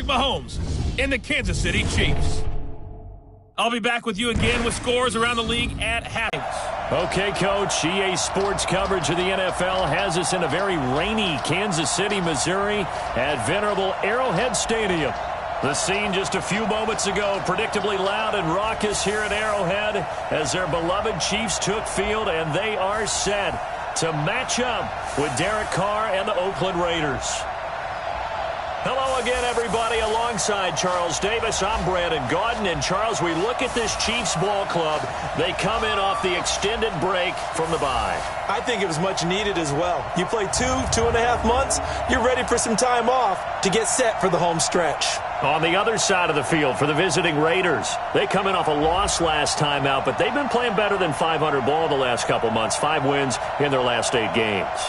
Mahomes and the Kansas City Chiefs. I'll be back with you again with scores around the league at halftime. Okay, Coach. EA Sports coverage of the NFL has us in a very rainy Kansas City, Missouri at venerable Arrowhead Stadium. The scene just a few moments ago, predictably loud and raucous here at Arrowhead as their beloved Chiefs took field, and they are set to match up with Derek Carr and the Oakland Raiders. Hello again, everybody. Alongside Charles Davis, I'm Brandon Gaudin. And, Charles, we look at this Chiefs ball club. They come in off the extended break from the bye. I think it was much needed as well. You play 2.5 months, you're ready for some time off to get set for the home stretch. On the other side of the field for the visiting Raiders, they come in off a loss last time out, but they've been playing better than 500 ball the last couple months. 5 wins in their last 8 games.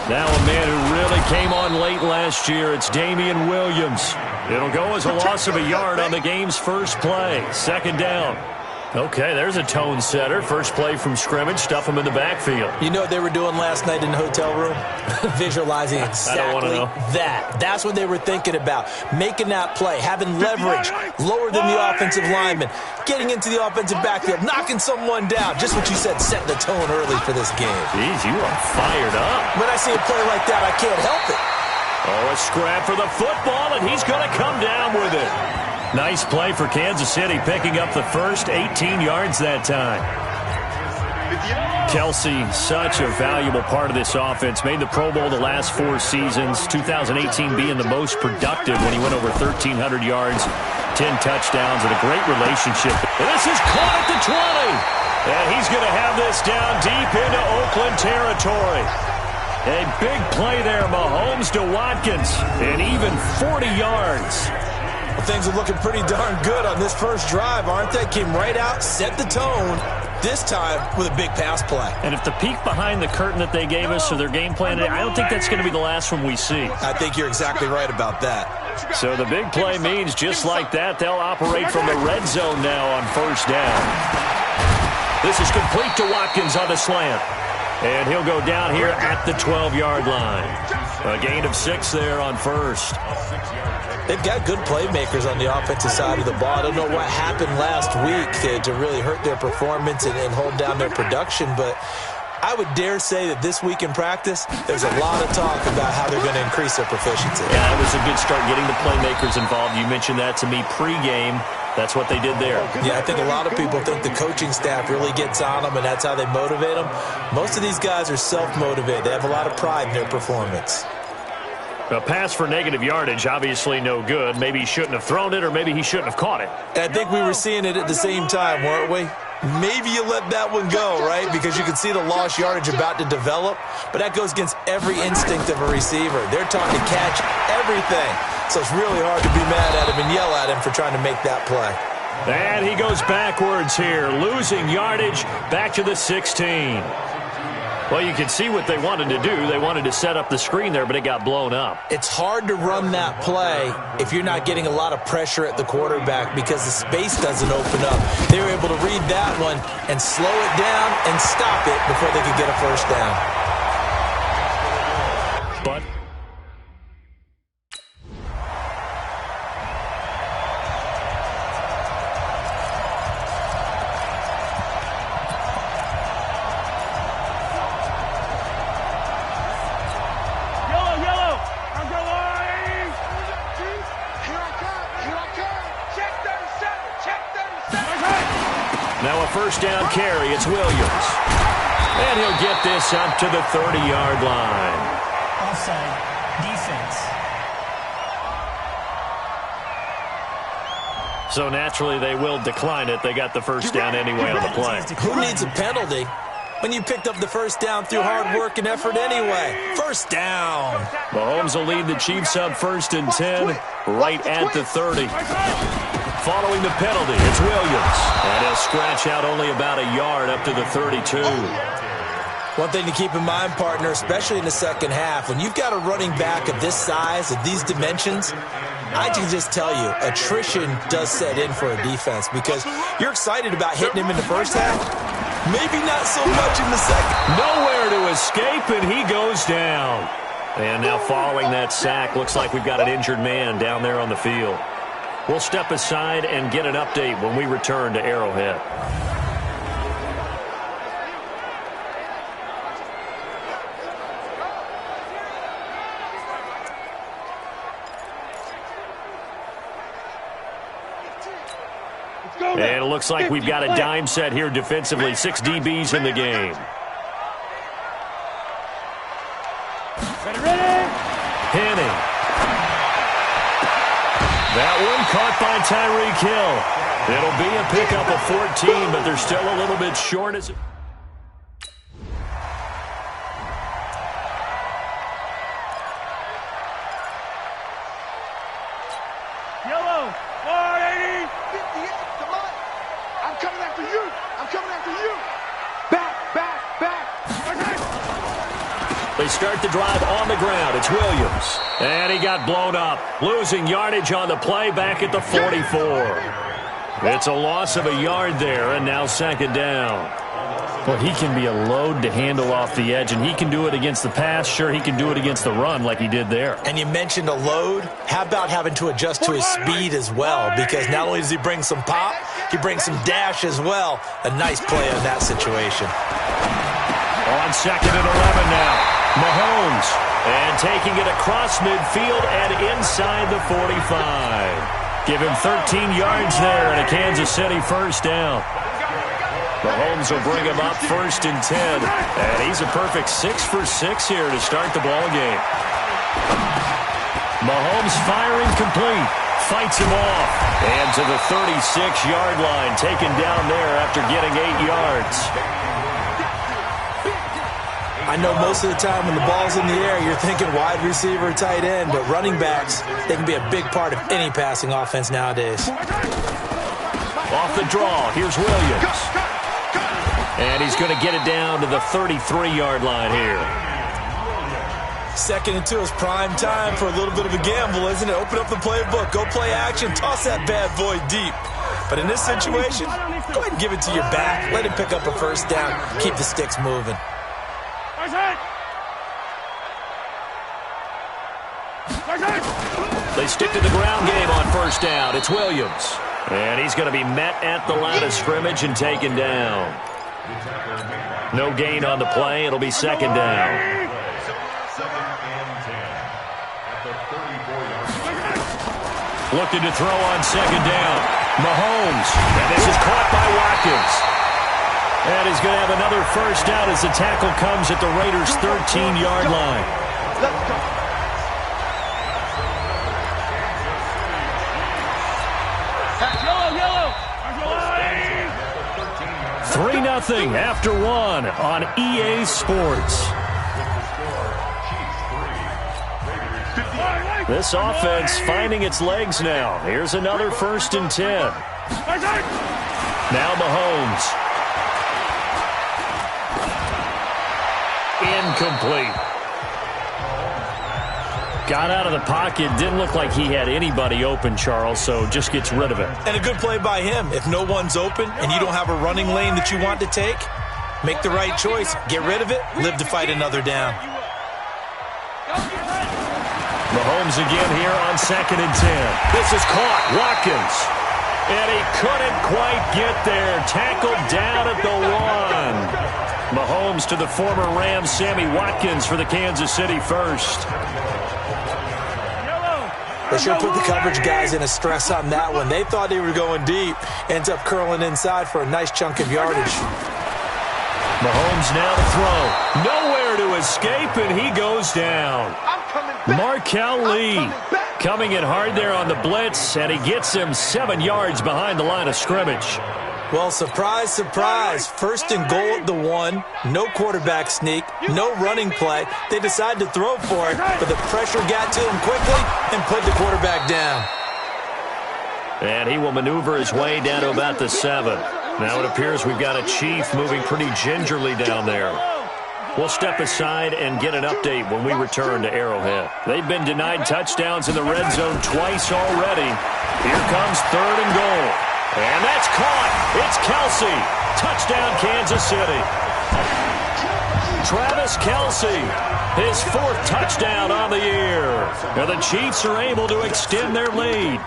Now a man who really came on late last year, it's Damian Williams. It'll go as a loss of a yard on the game's first play. 2nd down. Okay, there's a tone setter. First play from scrimmage, stuff him in the backfield. You know what they were doing last night in the hotel room? Visualizing exactly that. That's what they were thinking about. Making that play, having leverage, lower than the offensive lineman, getting into the offensive backfield, knocking someone down. Just what you said, setting the tone early for this game. Jeez, you are fired up. When I see a play like that, I can't help it. Oh, a scrap for the football, and he's going to come down with it. Nice play for Kansas City, picking up the first 18 yards that time. Kelsey, such a valuable part of this offense. Made the Pro Bowl the last 4 seasons. 2018 being the most productive when he went over 1,300 yards, 10 touchdowns, and a great relationship. This is caught at the 20. And he's going to have this down deep into Oakland territory. A big play there, Mahomes to Watkins, and even 40 yards. Well, things are looking pretty darn good on this first drive, aren't they? Came right out, set the tone, this time with a big pass play. And if the peek behind the curtain that they gave us or their game plan, I don't think that's going to be the last one we see. I think you're exactly right about that. So the big play means just like that, they'll operate from the red zone now on 1st down. This is complete to Watkins on the slant. And he'll go down here at the 12-yard line. A gain of 6 there on 1st. They've got good playmakers on the offensive side of the ball. I don't know what happened last week to really hurt their performance and hold down their production, but I would dare say that this week in practice, there's a lot of talk about how they're going to increase their proficiency. Yeah, that was a good start getting the playmakers involved. You mentioned that to me pregame. That's what they did there. Yeah, I think a lot of people think the coaching staff really gets on them, and that's how they motivate them. Most of these guys are self-motivated. They have a lot of pride in their performance. A pass for negative yardage, obviously no good. Maybe he shouldn't have thrown it, or maybe he shouldn't have caught it. And I think we were seeing it at the same time, weren't we? Maybe you let that one go, right? Because you can see the lost yardage about to develop. But that goes against every instinct of a receiver. They're taught to catch everything. So it's really hard to be mad at him and yell at him for trying to make that play. And he goes backwards here, losing yardage back to the 16. Well, you can see what they wanted to do. They wanted to set up the screen there, but it got blown up. It's hard to run that play if you're not getting a lot of pressure at the quarterback because the space doesn't open up. They were able to read that one and slow it down and stop it before they could get a first down. But first down carry, it's Williams. And he'll get this up to the 30-yard line. Offside, defense. So naturally, they will decline it. They got the first down anyway on the play. Who needs a penalty when you picked up the first down through hard work and effort anyway? First down. Mahomes will lead the Chiefs up 1st and 10, right at the 30. Following the penalty, it's Williams. And he'll scratch out only about a yard up to the 32. One thing to keep in mind, partner, especially in the second half, when you've got a running back of this size, of these dimensions, I can just tell you, attrition does set in for a defense because you're excited about hitting him in the first half. Maybe not so much in the second. Nowhere to escape, and he goes down. And now following that sack, looks like we've got an injured man down there on the field. We'll step aside and get an update when we return to Arrowhead. And it looks like we've got a dime set here defensively. 6 DBs in the game. Penning. That one caught by Tyreek Hill. It'll be a pickup of 14, but they're still a little bit short. Yellow, 480, 58, come on. I'm coming after you. I'm coming after you. Back, back, back. They start the drive on the ground. It's Williams. And he got blown up. Losing yardage on the play back at the 44. It's a loss of a yard there, and now 2nd down. Well, he can be a load to handle off the edge, and he can do it against the pass. Sure, he can do it against the run like he did there. And you mentioned a load. How about having to adjust to his speed as well? Because not only does he bring some pop, he brings some dash as well. A nice play in that situation. On 2nd and 11 now. Mahomes. And taking it across midfield and inside the 45. Give him 13 yards there and a Kansas City first down. Mahomes will bring him up 1st and 10. And he's a perfect 6 for 6 here to start the ball game. Mahomes firing complete. Fights him off. And to the 36-yard line, taken down there after getting 8 yards. I know most of the time when the ball's in the air, you're thinking wide receiver, tight end, but running backs, they can be a big part of any passing offense nowadays. Off the draw, here's Williams. And he's going to get it down to the 33-yard line here. 2nd and 2 is prime time for a little bit of a gamble, isn't it? Open up the playbook, go play action, toss that bad boy deep. But in this situation, go ahead and give it to your back. Let him pick up a first down, keep the sticks moving. They stick to the ground game on 1st down. It's Williams. And he's going to be met at the line of scrimmage and taken down. No gain on the play. It'll be 2nd down. Looking to throw on 2nd down. Mahomes. And this is caught by Watkins. And he's going to have another first down as the tackle comes at the Raiders' 13-yard line. Let's go. 3-0 after 1 on EA Sports. This offense finding its legs now. Here's another 1st and 10. Now Mahomes. Incomplete. Got out of the pocket. Didn't look like he had anybody open, Charles, so just gets rid of it. And a good play by him. If no one's open and you don't have a running lane that you want to take, make the right choice. Get rid of it. Live to fight another down. Mahomes again here on 2nd and 10. This is caught. Watkins. And he couldn't quite get there. Tackled down at the 1. Mahomes to the former Rams, Sammy Watkins for the Kansas City first. They sure put the coverage guys in a stress on that one. They thought they were going deep. Ends up curling inside for a nice chunk of yardage. Mahomes now to throw. Nowhere to escape, and he goes down. Markel Lee Coming in hard there on the blitz, and he gets him 7 yards behind the line of scrimmage. Well, surprise, surprise. First and goal at the 1. No quarterback sneak. No running play. They decided to throw for it, but the pressure got to him quickly and put the quarterback down. And he will maneuver his way down to about the 7. Now it appears we've got a Chief moving pretty gingerly down there. We'll step aside and get an update when we return to Arrowhead. They've been denied touchdowns in the red zone twice already. Here comes 3rd and goal. And that's caught. It's Kelsey. Touchdown, Kansas City. Travis Kelsey, his 4th touchdown on the year. And the Chiefs are able to extend their lead.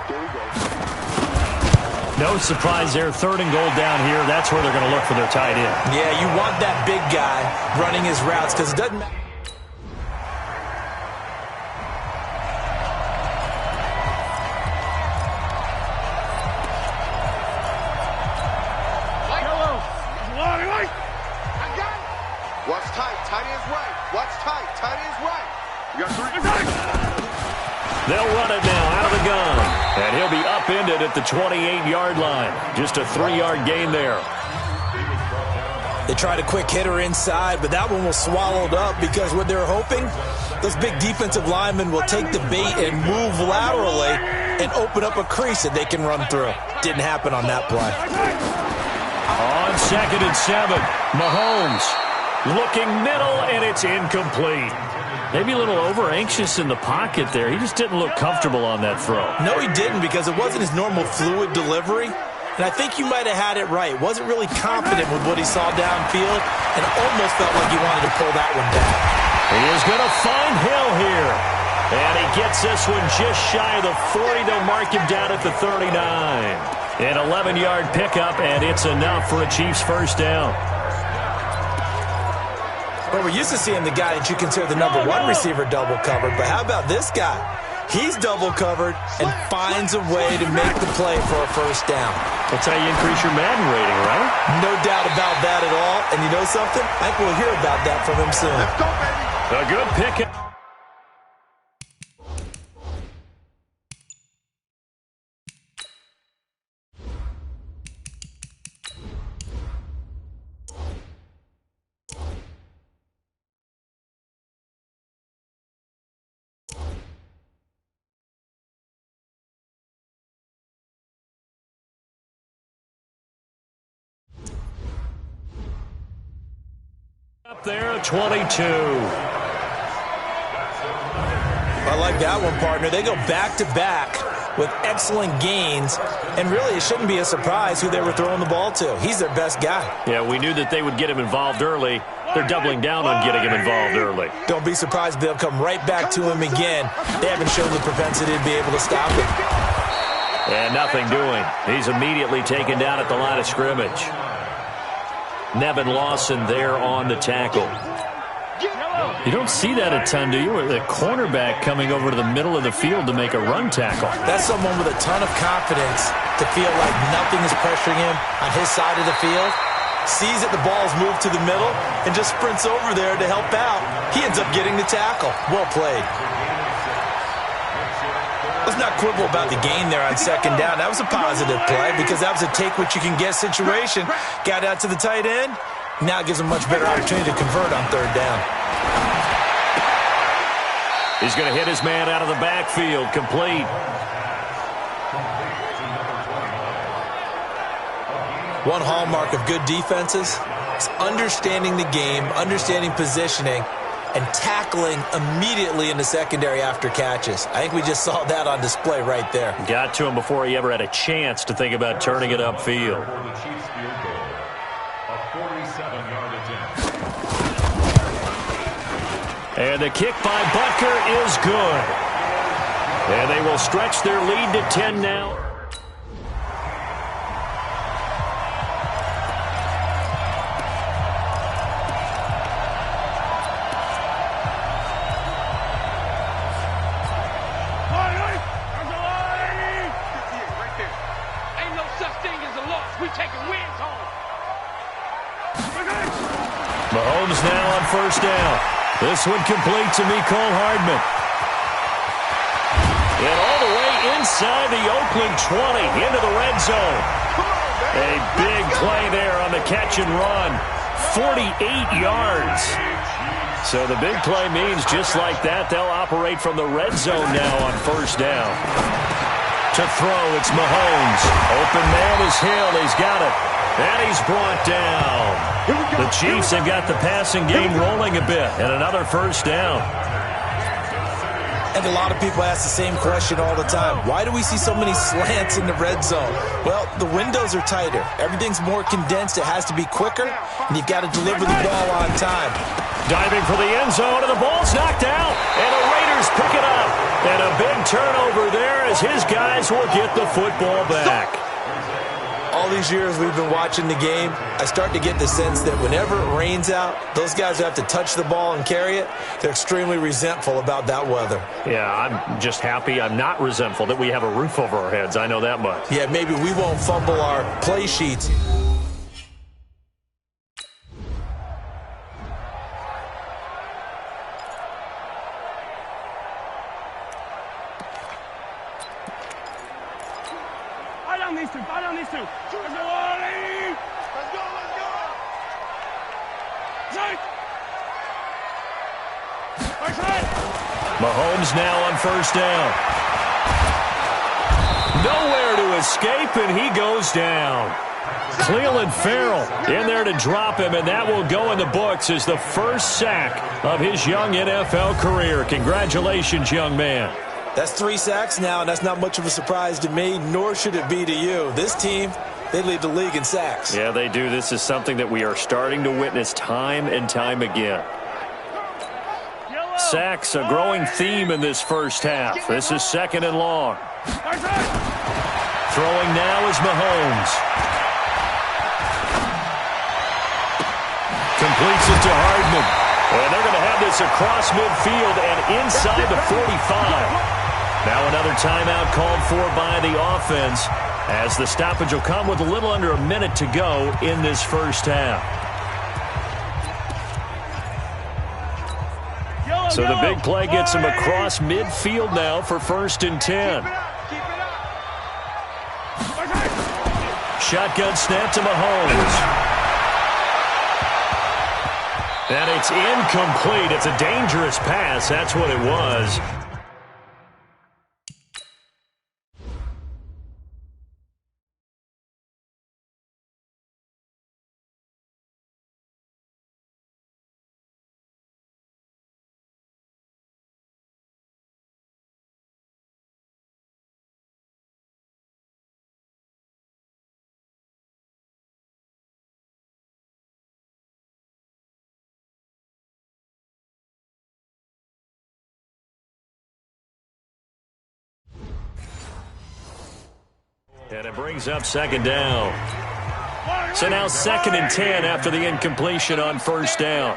No surprise there. 3rd and goal down here. That's where they're going to look for their tight end. Yeah, you want that big guy running his routes because it doesn't matter. Watch tight. Tight end's right. Watch tight. Tight end's right. You got 3. They'll run it now out of the gun. And he'll be upended at the 28-yard line. Just a 3-yard gain there. They tried a quick hitter inside, but that one was swallowed up because what they're hoping, those big defensive linemen will take the bait and move laterally and open up a crease that they can run through. Didn't happen on that play. On 2nd and 7, Mahomes looking middle, and it's incomplete. Maybe a little over-anxious in the pocket there. He just didn't look comfortable on that throw. No, he didn't because it wasn't his normal fluid delivery. And I think you might have had it right. Wasn't really confident with what he saw downfield and almost felt like he wanted to pull that one back. He is going to find Hill here. And he gets this one just shy of the 40. They'll mark him down at the 39. An 11-yard pickup, and it's enough for a Chiefs first down. Well, we're used to seeing the guy that you consider the number 1 receiver double covered, but how about this guy? He's double covered and finds a way to make the play for a first down. That's how you increase your Madden rating, right? No doubt about that at all. And you know something? I think we'll hear about that from him soon. Let's go, baby. A good pickup. Up there, 22. I like that one, partner. They go back-to-back with excellent gains, and really it shouldn't be a surprise who they were throwing the ball to. He's their best guy. Yeah, we knew that they would get him involved early. They're doubling down on getting him involved early. Don't be surprised if they'll come right back to him again. They haven't shown the propensity to be able to stop him. And nothing doing. He's immediately taken down at the line of scrimmage. Nevin Lawson there on the tackle. You don't see that a ton, do you? The cornerback coming over to the middle of the field to make a run tackle. That's someone with a ton of confidence to feel like nothing is pressuring him on his side of the field. Sees that the ball's moved to the middle and just sprints over there to help out. He ends up getting the tackle. Well played. Let's not quibble about the gain there on 2nd down. That was a positive play because that was a take-what-you-can-get situation. Got out to the tight end. Now it gives him a much better opportunity to convert on 3rd down. He's going to hit his man out of the backfield, complete. One hallmark of good defenses is understanding the game, understanding positioning, and tackling immediately in the secondary after catches. I think we just saw that on display right there. Got to him before he ever had a chance to think about turning it upfield. And the kick by Butker is good. And they will stretch their lead to 10 now. Mahomes now on 1st down. This one complete to Mecole Hardman. It inside the Oakland 20 into the red zone. A big play there on the catch and run. 48 yards. So the big play means just like that, they'll operate from the red zone now on first down. To throw, it's Mahomes. Open man is Hill. He's got it. And he's brought down. The Chiefs have got the passing game rolling a bit. And another first down. And a lot of people ask the same question all the time. Why do we see so many slants in the red zone? Well, the windows are tighter. Everything's more condensed. It has to be quicker, and you've got to deliver the ball on time. Diving for the end zone, and the ball's knocked out. And the Raiders pick it up. And a big turnover there as his guys will get the football back. All these years we've been watching the game, I start to get the sense that whenever it rains out, those guys who have to touch the ball and carry it, they're extremely resentful about that weather. Yeah, I'm just happy I'm not resentful that we have a roof over our heads. I know that much. Yeah, maybe we won't fumble our play sheets. Buy down these two. Let's go, Ollie! Let's go, let's go! Strike! Mahomes now on first down. Nowhere to escape, and he goes down. Cleveland Farrell in there to drop him, and that will go in the books as the first sack of his young NFL career. Congratulations, young man. That's 3 sacks now, and that's not much of a surprise to me, nor should it be to you. This team, they lead the league in sacks. Yeah, they do. This is something that we are starting to witness time and time again. Sacks, a growing theme in this first half. This is second and long. Throwing now is Mahomes. Completes it to Hardman. And they're going to have this across midfield and inside the 45. Now another timeout called for by the offense as the stoppage will come with a little under a minute to go in this first half. So the big play gets him across midfield now for 1st and 10. Shotgun snap to Mahomes. And it's incomplete. It's a dangerous pass. That's what it was. And it brings up second down. So now 2nd and 10 after the incompletion on first down.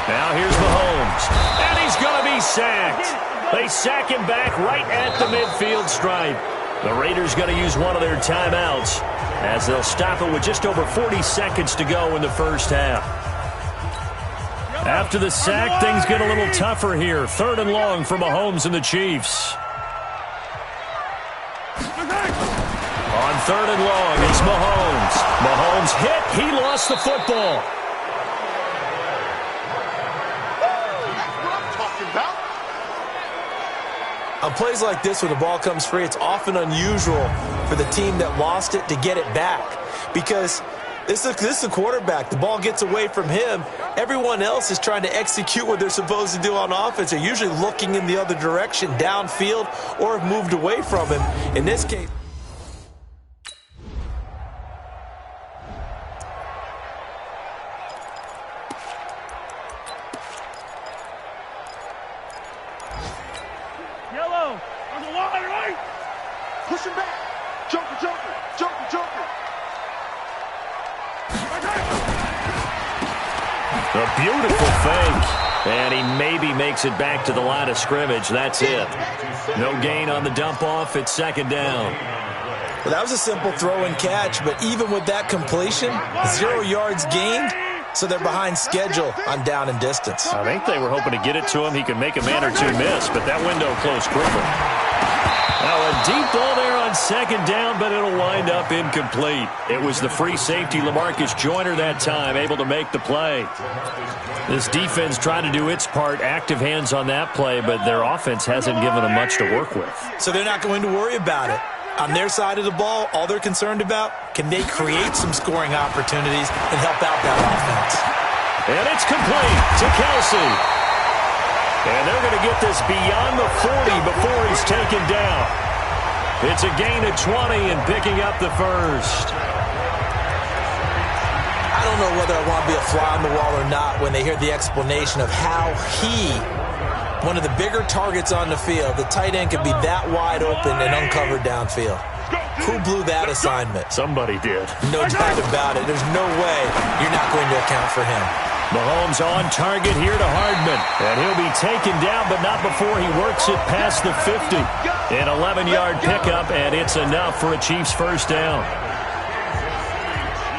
Now here's Mahomes. And he's going to be sacked. They sack him back right at the midfield stripe. The Raiders going to use one of their timeouts as they'll stop it with just over 40 seconds to go in the first half. After the sack, things get a little tougher here. 3rd and long for Mahomes and the Chiefs. On 3rd and long, it's Mahomes. Mahomes hit. He lost the football. That's what I'm talking about. On plays like this, when the ball comes free, it's often unusual for the team that lost it to get it back. Because this is a quarterback. The ball gets away from him. Everyone else is trying to execute what they're supposed to do on offense. They're usually looking in the other direction, downfield, or have moved away from him. In this case, Yellow. On the line, right? Push him back. Joker, Joker, Joker, Joker. A beautiful fake. And he maybe makes it back to the line of scrimmage. That's it. No gain on the dump off. It's 2nd down. well, that was a simple throw and catch, but even with that completion, 0 yards gained, so they're behind schedule on down and distance. I think they were hoping to get it to him. He could make a man or two miss, but that window closed quickly. Now a deep ball there on second down, but it'll wind up incomplete. It was the free safety, LaMarcus Joyner, that time, able to make the play. This defense trying to do its part, active hands on that play, but their offense hasn't given them much to work with. So they're not going to worry about it. On their side of the ball, all they're concerned about, can they create some scoring opportunities and help out that offense? And it's complete to Kelsey. And they're going to get this beyond the 40 before he's taken down. It's a gain of 20 and picking up the first. I don't know whether I want to be a fly on the wall or not when they hear the explanation of how he, one of the bigger targets on the field, the tight end could be that wide open and uncovered downfield. Who blew that assignment? Somebody did. No doubt about it. There's no way you're not going to account for him. Mahomes on target here to Hardman. And he'll be taken down, but not before he works it past the 50. An 11-yard pickup, and it's enough for a Chiefs first down.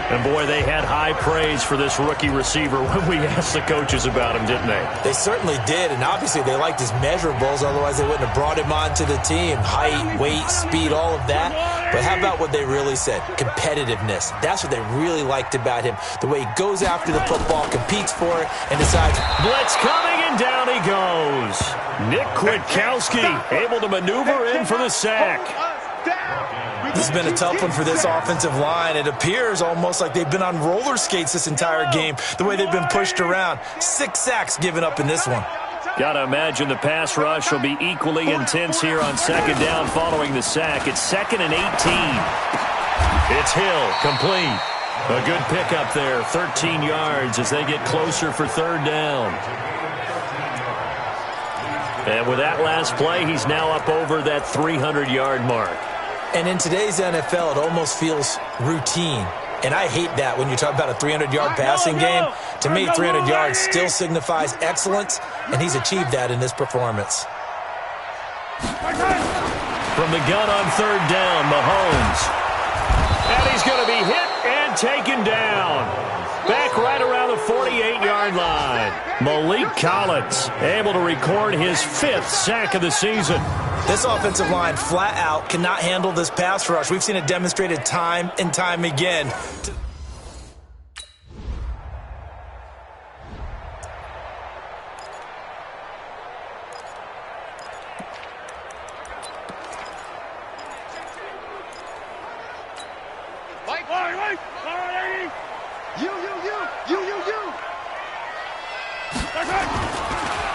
And, boy, they had high praise for this rookie receiver when we asked the coaches about him, didn't they? They certainly did, and obviously they liked his measurables. Otherwise, they wouldn't have brought him onto the team. Height, weight, speed, all of that. But how about what they really said? Competitiveness. That's what they really liked about him. The way he goes after the football, competes for it, and decides, blitz coming, and down he goes. Nick Kwiatkowski able to maneuver in for the sack. This has been a tough one for this offensive line. It appears almost like they've been on roller skates this entire game, the way they've been pushed around. 6 sacks given up in this one. Got to imagine the pass rush will be equally intense here on second down following the sack. It's 2nd and 18. It's Hill, complete. A good pickup there, 13 yards as they get closer for third down. And with that last play, he's now up over that 300-yard mark. And in today's NFL, it almost feels routine. And I hate that when you talk about a 300-yard passing game. To me, 300 yards still signifies excellence, and he's achieved that in this performance. From the gun on third down, Mahomes. And he's going to be hit and taken down. Back right around the 48-yard line. Malik Collins able to record his 5th sack of the season. This offensive line flat out cannot handle this pass rush. We've seen it demonstrated time and time again.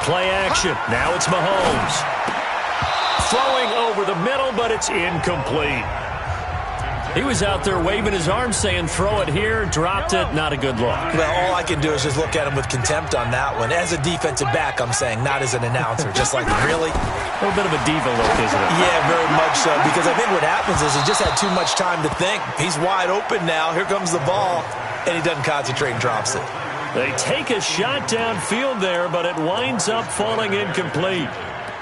Play action. Now it's Mahomes. Throwing over the middle, but it's incomplete. He was out there waving his arms saying, throw it here, dropped it, not a good look. Well, all I can do is just look at him with contempt on that one. As a defensive back, I'm saying, not as an announcer. Just like, really? A little bit of a diva look, isn't it? Yeah, very much so, because I think what happens is he just had too much time to think. He's wide open now. Here comes the ball, and he doesn't concentrate and drops it. They take a shot downfield there, but it winds up falling incomplete.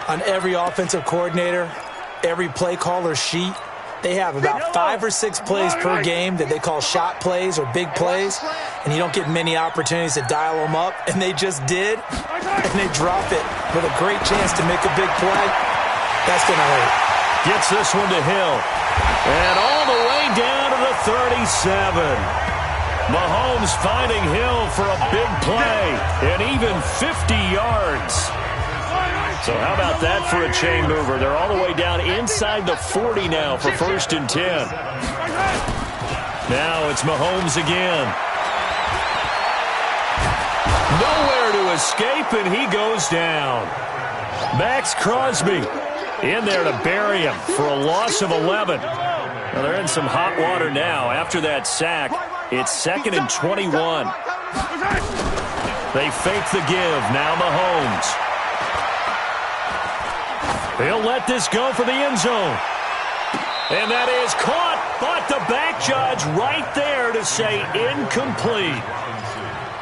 On every offensive coordinator, every play caller sheet, they have about 5 or 6 plays per game that they call shot plays or big plays, and you don't get many opportunities to dial them up, and they just did, and they drop it with a great chance to make a big play. That's going to hurt. Gets this one to Hill, and all the way down to the 37. Mahomes finding Hill for a big play, and even 50 yards. So how about that for a chain mover? They're all the way down inside the 40 now for 1st and 10. Now it's Mahomes again. Nowhere to escape, and he goes down. Max Crosby in there to bury him for a loss of 11. Now they're in some hot water now. After that sack, it's 2nd and 21. They fake the give. Now Mahomes. He'll let this go for the end zone. And that is caught, but the back judge right there to say incomplete.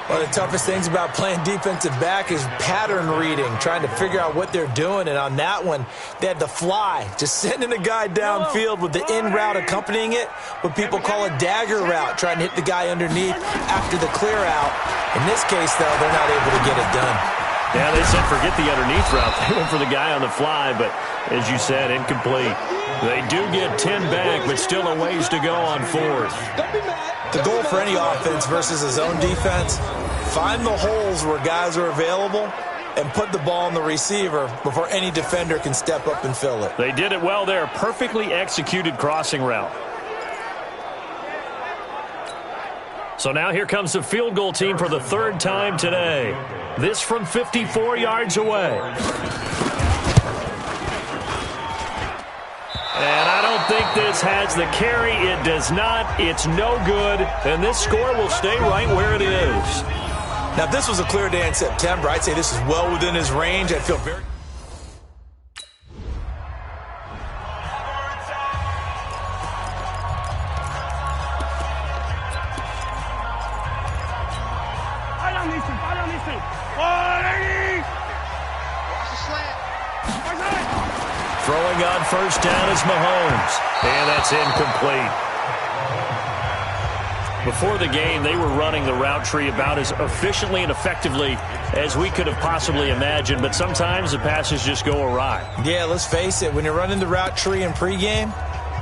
One of the toughest things about playing defensive back is pattern reading, trying to figure out what they're doing. And on that one, they had the fly, just sending a guy downfield with the in route accompanying it, what people call a dagger route, trying to hit the guy underneath after the clear out. In this case, though, they're not able to get it done. Yeah, they said forget the underneath route. They went for the guy on the fly, but as you said, incomplete. They do get 10 back, but still a ways to go on fourth. The goal for any offense versus a zone defense, find the holes where guys are available and put the ball on the receiver before any defender can step up and fill it. They did it well there. Perfectly executed crossing route. So now here comes the field goal team for the third time today. This from 54 yards away. And I don't think this has the carry. It does not. It's no good. And this score will stay right where it is. Now, if this was a clear day in September, I'd say this is well within his range. I feel very... Throwing on first down is Mahomes. And that's incomplete. Before the game, they were running the route tree about as efficiently and effectively as we could have possibly imagined, but sometimes the passes just go awry. Yeah, let's face it. When you're running the route tree in pregame,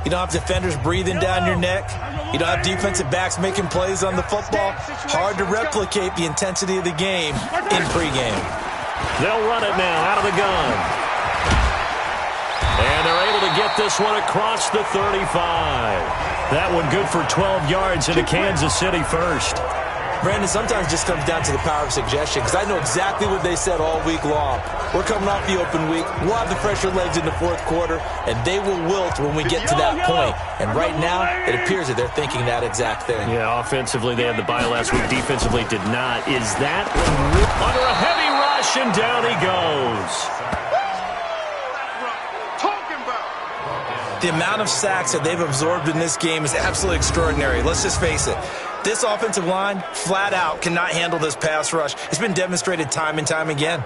you don't have defenders breathing down your neck. You don't have defensive backs making plays on the football. Hard to replicate the intensity of the game in pregame. They'll run it now out of the gun. And they're able to get this one across the 35. That one good for 12 yards into Kansas City first. Brandon, sometimes it just comes down to the power of suggestion, because I know exactly what they said all week long. We're coming off the open week. We'll have the fresher legs in the fourth quarter, and they will wilt when we get to that point. And right now, it appears that they're thinking that exact thing. Yeah, offensively, they had the bye last week. Defensively, did not. Is that under a heavy rush, and down he goes. The amount of sacks that they've absorbed in this game is absolutely extraordinary. Let's just face it. This offensive line, flat out, cannot handle this pass rush. It's been demonstrated time and time again.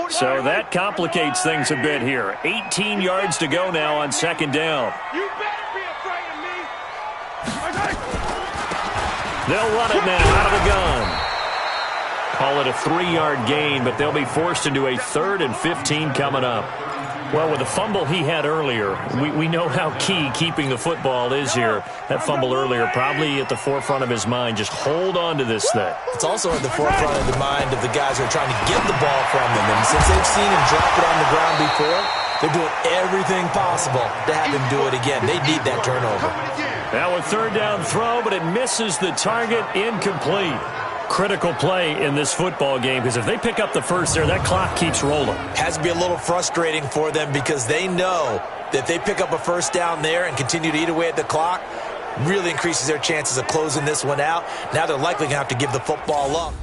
So that complicates things a bit here. 18 yards to go now on second down. You better be afraid of me. They'll run it now out of the gun. Call it a 3-yard gain, but they'll be forced into a 3rd and 15 coming up. Well, with the fumble he had earlier, we know how key keeping the football is here. That fumble earlier probably at the forefront of his mind. Just hold on to this thing. It's also at the forefront of the mind of the guys who are trying to get the ball from him. And since they've seen him drop it on the ground before, they're doing everything possible to have him do it again. They need that turnover. Now a 3rd down throw, but it misses the target, incomplete. Critical play in this football game, because if they pick up the first there, that clock keeps rolling. Has to be a little frustrating for them, because they know that if they pick up a first down there and continue to eat away at the clock, really increases their chances of closing this one out. Now they're likely going to have to give the football up.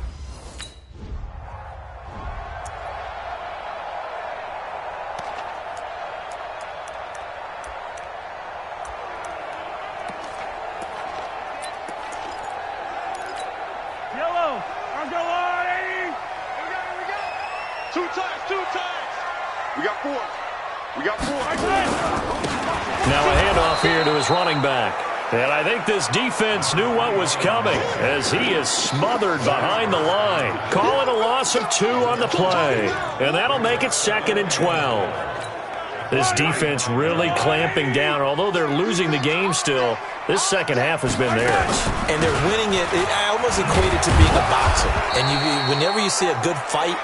Now a handoff here to his running back. And I think this defense knew what was coming as he is smothered behind the line. Calling a loss of 2 on the play. And that'll make it 2nd and 12. This defense really clamping down. Although they're losing the game still, this second half has been theirs. And they're winning it. I almost equate it to being a boxer. And whenever you see a good fight,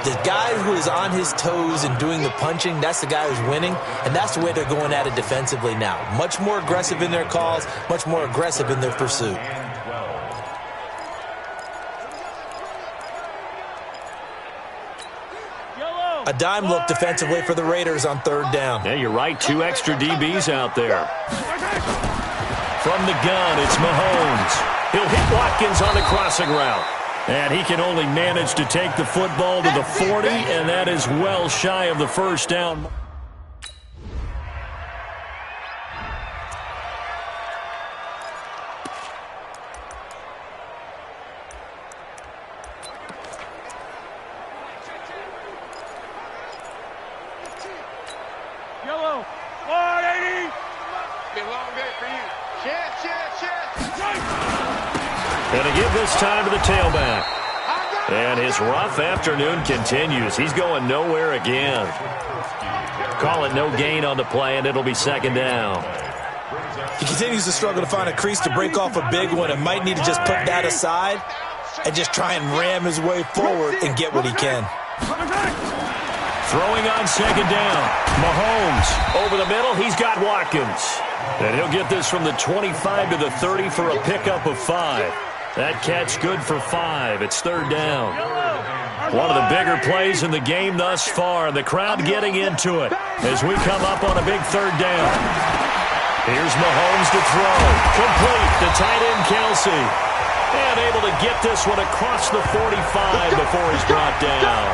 the guy who is on his toes and doing the punching, that's the guy who's winning, and that's the way they're going at it defensively now. Much more aggressive in their calls, much more aggressive in their pursuit. A dime look defensively for the Raiders on 3rd down. Yeah, you're right. 2 extra DBs out there. From the gun, it's Mahomes. He'll hit Watkins on the crossing route. And he can only manage to take the football to the 40, and that is well shy of the first down. Yellow, 180. Be a long day for you. Chest. Going to give this time to the tailback. And his rough afternoon continues. He's going nowhere again. Call it no gain on the play, and it'll be second down. He continues to struggle to find a crease to break off a big one and might need to just put that aside and just try and ram his way forward and get what he can. Throwing on second down. Mahomes over the middle. He's got Watkins. And he'll get this from the 25 to the 30 for a pickup of 5. That catch good for 5. It's third down. One of the bigger plays in the game thus far. The crowd getting into it as we come up on a big third down. Here's Mahomes to throw. Complete to tight end Kelsey. And able to get this one across the 45 before he's brought down.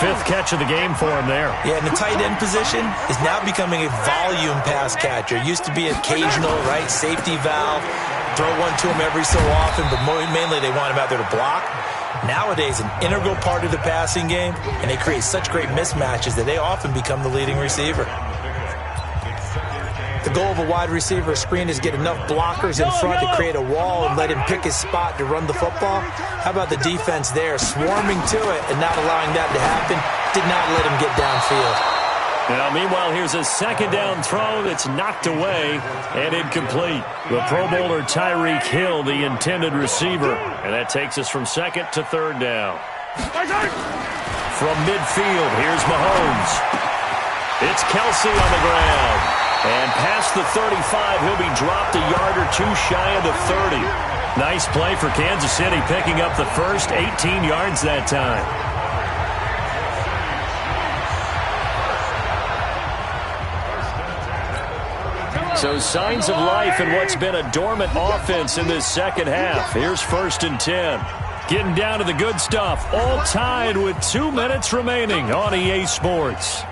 5th catch of the game for him there. Yeah, and the tight end position is now becoming a volume pass catcher. Used to be occasional, right, safety valve, throw one to him every so often, but mainly they want him out there to block. Nowadays, an integral part of the passing game, and they create such great mismatches that they often become the leading receiver. The goal of a wide receiver screen is get enough blockers in front to create a wall and let him pick his spot to run the football. How about the defense there, swarming to it and not allowing that to happen? Did not let him get downfield. Now, meanwhile, here's a second down throw that's knocked away and incomplete. The Pro Bowler Tyreek Hill, the intended receiver. And that takes us from second to third down. From midfield, here's Mahomes. It's Kelsey on the ground. And past the 35, he'll be dropped a yard or two shy of the 30. Nice play for Kansas City, picking up the first 18 yards that time. So signs of life in what's been a dormant offense in this second half. Here's 1st and 10. Getting down to the good stuff. All tied with 2 minutes remaining on EA Sports.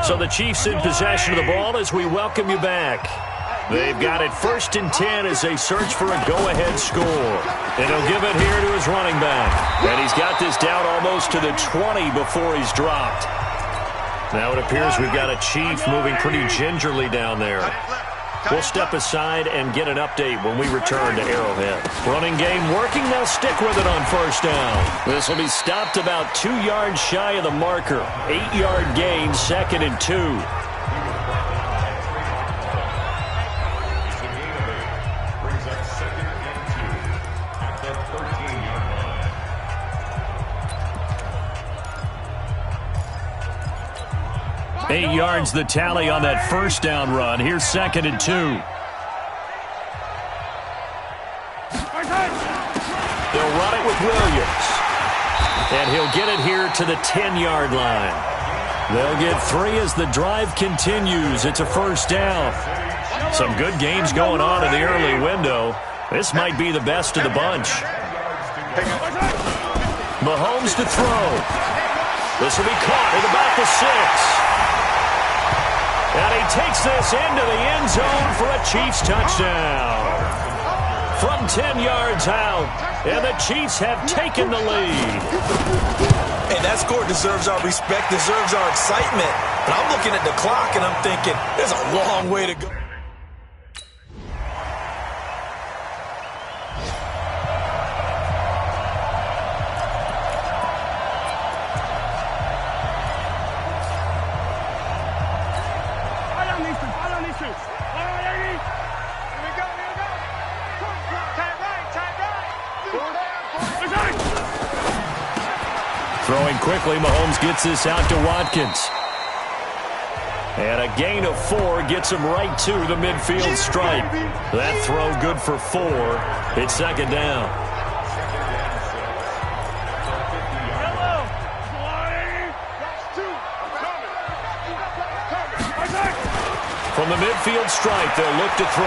So the Chiefs in possession of the ball as we welcome you back. They've got it 1st and 10 as they search for a go-ahead score. And he'll give it here to his running back. And he's got this down almost to the 20 before he's dropped. Now it appears we've got a Chief moving pretty gingerly down there. We'll step aside and get an update when we return to Arrowhead. Running game working. They'll stick with it on 1st down. This will be stopped about 2 yards shy of the marker. 8-yard gain, 2nd and 2. Brings up 2nd and 2 at the 13-yard line. 8 yards the tally on that 1st down run. Here's 2nd and 2. They'll run it with Williams. And he'll get it here to the 10-yard line. They'll get 3 as the drive continues. It's a 1st down. Some good games going on in the early window. This might be the best of the bunch. Mahomes to throw. This will be caught at about the 6. And he takes this into the end zone for a Chiefs touchdown. From 10 yards out, and the Chiefs have taken the lead. Hey, that score deserves our respect, deserves our excitement. But I'm looking at the clock, and I'm thinking, there's a long way to go. Throwing quickly, Mahomes gets this out to Watkins. And a gain of 4 gets him right to the midfield stripe. That throw good for 4. It's 2nd down. From the midfield stripe, they'll look to throw.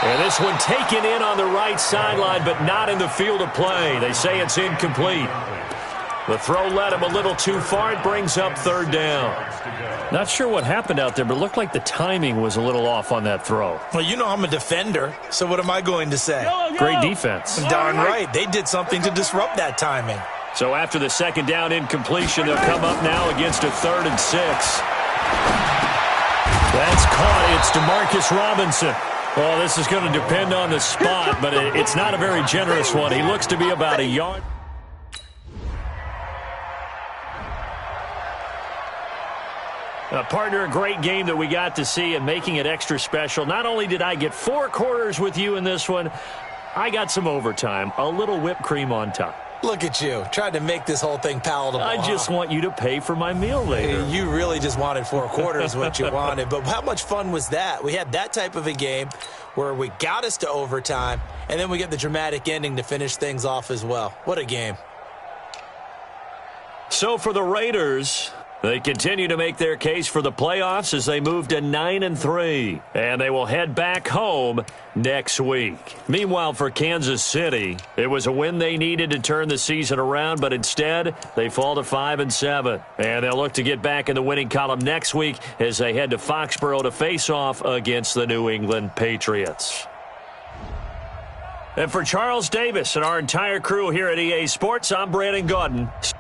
And this one taken in on the right sideline, but not in the field of play. They say it's incomplete. The throw led him a little too far. It brings up third down. Not sure what happened out there, but it looked like the timing was a little off on that throw. Well, you know I'm a defender, so what am I going to say? Great defense. Darn right. They did something to disrupt that timing. So after the second down incompletion, they'll come up now against a 3rd and 6. That's caught. It's DeMarcus Robinson. Well, this is going to depend on the spot, but it's not a very generous one. He looks to be about a yard. Partner, a great game that we got to see and making it extra special. Not only did I get 4 quarters with you in this one, I got some overtime, a little whipped cream on top. Look at you, trying to make this whole thing palatable. I just want you to pay for my meal later. You really just wanted 4 quarters what you wanted. But how much fun was that? We had that type of a game where we got us to overtime, and then we get the dramatic ending to finish things off as well. What a game. So for the Raiders, they continue to make their case for the playoffs as they move to 9-3, and they will head back home next week. Meanwhile, for Kansas City, it was a win they needed to turn the season around, but instead they fall to 5-7, and they'll look to get back in the winning column next week as they head to Foxborough to face off against the New England Patriots. And for Charles Davis and our entire crew here at EA Sports, I'm Brandon Gaudin.